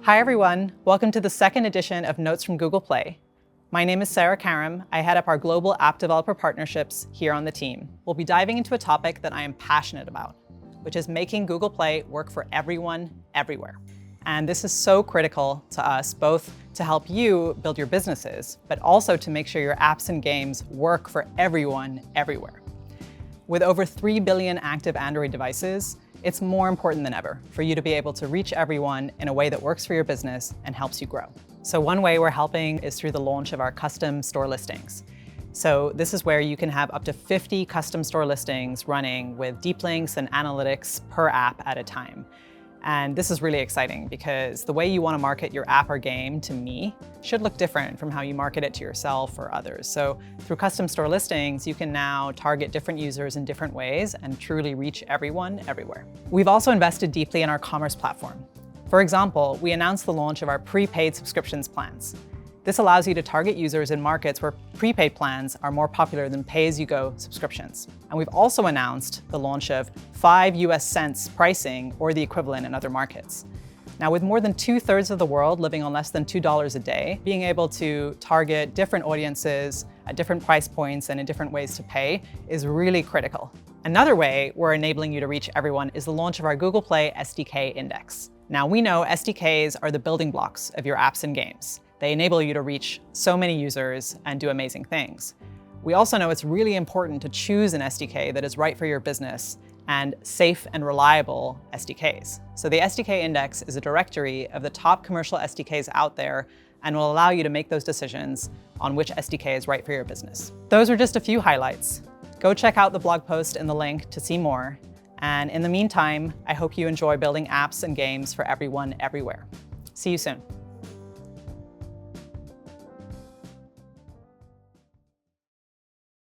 Hi everyone, welcome to the second edition of Notes from Google Play. My name is Karam. I head up our global app developer partnerships here on the team. We'll be diving into a topic that I am passionate about, which is making Google Play work for everyone, everywhere. And this is so critical to us, both to help you build your businesses, but also to make sure your apps and games work for everyone, everywhere. With over 3 billion active Android devices, it's more important than ever for you to be able to reach everyone in a way that works for your business and helps you grow. So one way we're helping is through the launch of our custom store listings. So this is where you can have up to 50 custom store listings running with deep links and analytics per app at a time. And this is really exciting because the way you want to market your app or game to me should look different from how you market it to yourself or others. So through custom store listings, you can now target different users in different ways and truly reach everyone, everywhere. We've also invested deeply in our commerce platform. For example, we announced the launch of our prepaid subscriptions plans. This allows you to target users in markets where prepaid plans are more popular than pay-as-you-go subscriptions. And we've also announced the launch of 5 US cents pricing or the equivalent in other markets. Now, with more than 2/3 of the world living on less than $2 a day, being able to target different audiences at different price points and in different ways to pay is really critical. Another way we're enabling you to reach everyone is the launch of our Google Play SDK Index. Now, we know SDKs are the building blocks of your apps and games. They enable you to reach so many users and do amazing things. We also know it's really important to choose an SDK that is right for your business and safe and reliable SDKs. So the SDK Index is a directory of the top commercial SDKs out there and will allow you to make those decisions on which SDK is right for your business. Those are just a few highlights. Go check out the blog post in the link to see more. And in the meantime, I hope you enjoy building apps and games for everyone, everywhere. See you soon.